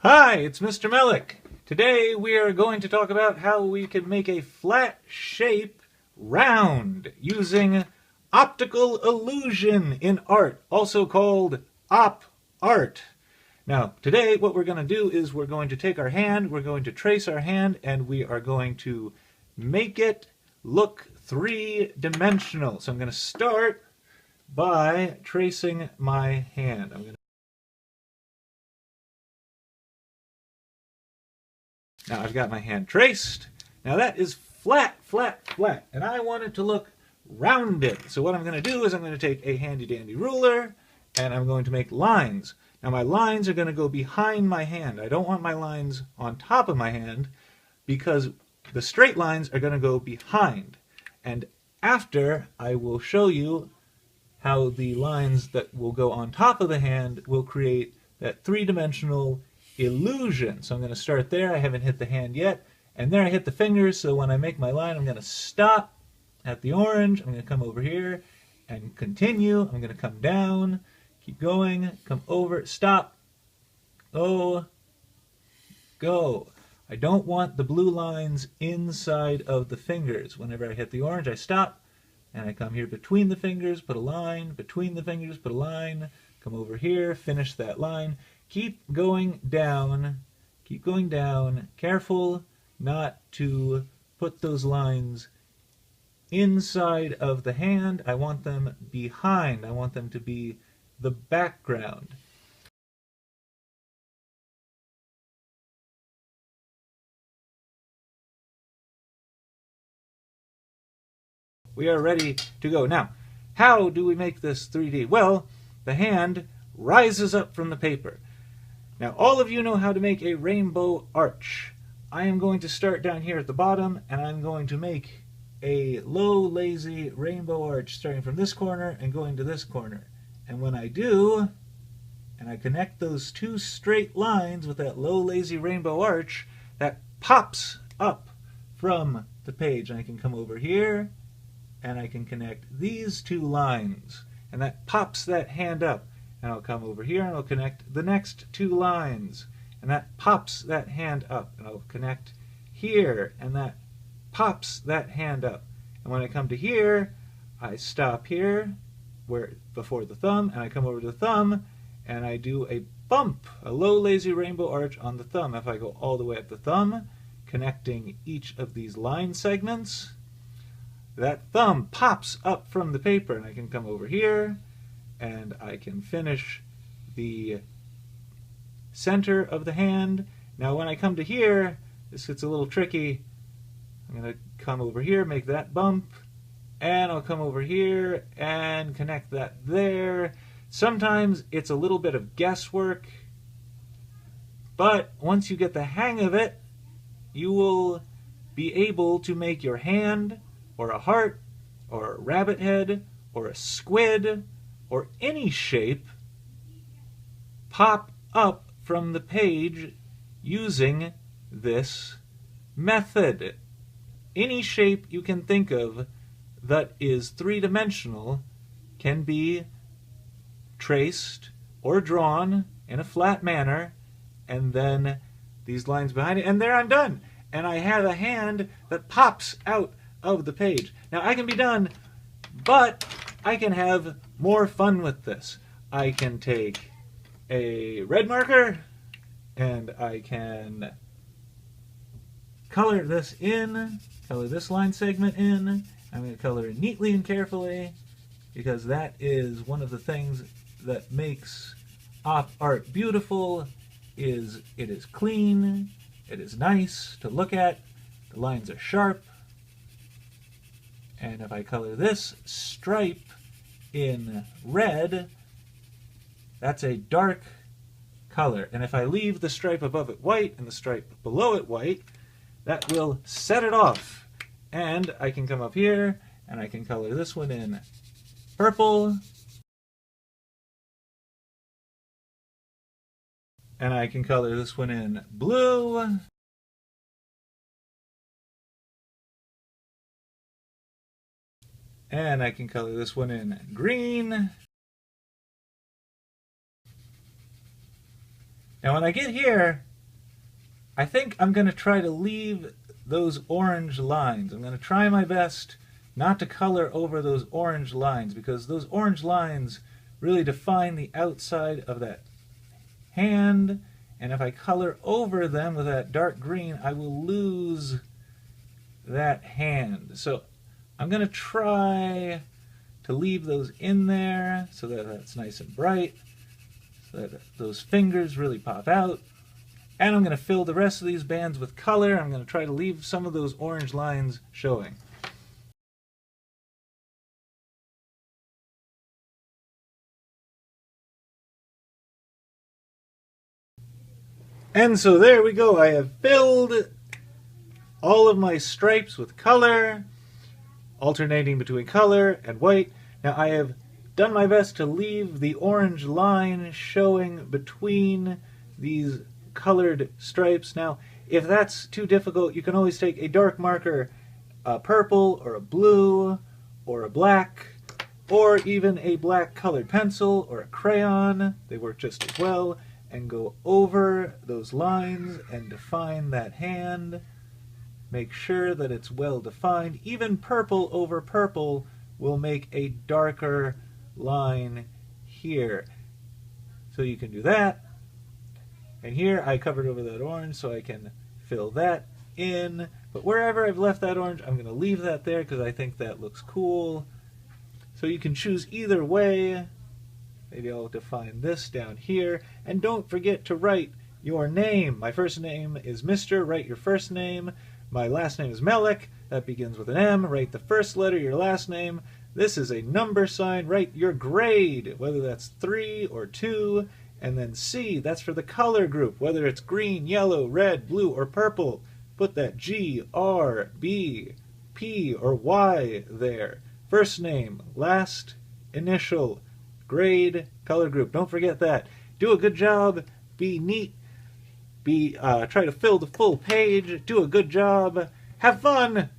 Hi, it's Mr. Melick. Today we are going to talk about how we can make a flat shape round using optical illusion in art, also called op art. Now, today what we're going to do is we're going to take our hand, we're going to trace our hand, and we are going to make it look three-dimensional. So I'm going to start by tracing my hand. Now I've got my hand traced. Now that is flat, flat, flat, and I want it to look rounded. So what I'm going to do is I'm going to take a handy dandy ruler and I'm going to make lines. Now my lines are going to go behind my hand. I don't want my lines on top of my hand because the straight lines are going to go behind. And after, I will show you how the lines that will go on top of the hand will create that three-dimensional illusion. So I'm going to start there. I haven't hit the hand yet. And there I hit the fingers, so when I make my line, I'm going to stop at the orange. I'm going to come over here and continue. I'm going to come down, keep going, come over, stop, go. I don't want the blue lines inside of the fingers. Whenever I hit the orange, I stop, and I come here between the fingers, put a line, between the fingers, put a line, come over here, finish that line. Keep going down, careful not to put those lines inside of the hand. I want them behind. I want them to be the background. We are ready to go. Now, how do we make this 3D? Well, the hand rises up from the paper. Now, all of you know how to make a rainbow arch. I am going to start down here at the bottom, and I'm going to make a low, lazy rainbow arch starting from this corner and going to this corner. And when I do, and I connect those two straight lines with that low, lazy rainbow arch, that pops up from the page. And I can come over here, and I can connect these two lines, and that pops that hand up. And I'll come over here and I'll connect the next two lines, and that pops that hand up. And I'll connect here, and that pops that hand up. And when I come to here, I stop here before the thumb, and I come over to the thumb, and I do a bump, a low lazy rainbow arch on the thumb. If I go all the way up the thumb, connecting each of these line segments, that thumb pops up from the paper, and I can come over here, and I can finish the center of the hand. Now when I come to here, this gets a little tricky. I'm going to come over here, make that bump, and I'll come over here and connect that there. Sometimes it's a little bit of guesswork, but once you get the hang of it, you will be able to make your hand, or a heart, or a rabbit head, or a squid, or any shape pop up from the page using this method. Any shape you can think of that is three-dimensional can be traced or drawn in a flat manner, and then these lines behind it, and there I'm done. And I have a hand that pops out of the page. Now I can be done, but I can have more fun with this. I can take a red marker and I can color this in, color this line segment in. I'm going to color it neatly and carefully because that is one of the things that makes op art beautiful. It is clean, it is nice to look at, the lines are sharp. And if I color this stripe in red, that's a dark color. And if I leave the stripe above it white and the stripe below it white, that will set it off. And I can come up here and I can color this one in purple. And I can color this one in blue. And I can color this one in green. Now when I get here, I think I'm going to try to leave those orange lines. I'm going to try my best not to color over those orange lines, because those orange lines really define the outside of that hand, and if I color over them with that dark green, I will lose that hand. So I'm going to try to leave those in there so that that's nice and bright, so that those fingers really pop out. And I'm going to fill the rest of these bands with color. I'm going to try to leave some of those orange lines showing. And so there we go. I have filled all of my stripes with color, alternating between color and white. Now I have done my best to leave the orange line showing between these colored stripes. Now, if that's too difficult, you can always take a dark marker, a purple or a blue or a black, or even a black colored pencil or a crayon. They work just as well. And go over those lines and define that hand. Make sure that it's well defined. Even purple over purple will make a darker line here. So you can do that. And here I covered over that orange so I can fill that in. But wherever I've left that orange, I'm going to leave that there because I think that looks cool. So you can choose either way. Maybe I'll define this down here. And don't forget to write your name. My first name is Mr. Write your first name. My last name is Melek. That begins with an M. Write the first letter of your last name. This is a number sign. Write your grade, whether that's 3 or 2. And then C, that's for the color group, whether it's green, yellow, red, blue, or purple. Put that G, R, B, P, or Y there. First name, last initial, grade, color group. Don't forget that. Do a good job. Be neat. Try to fill the full page. Do a good job. Have fun.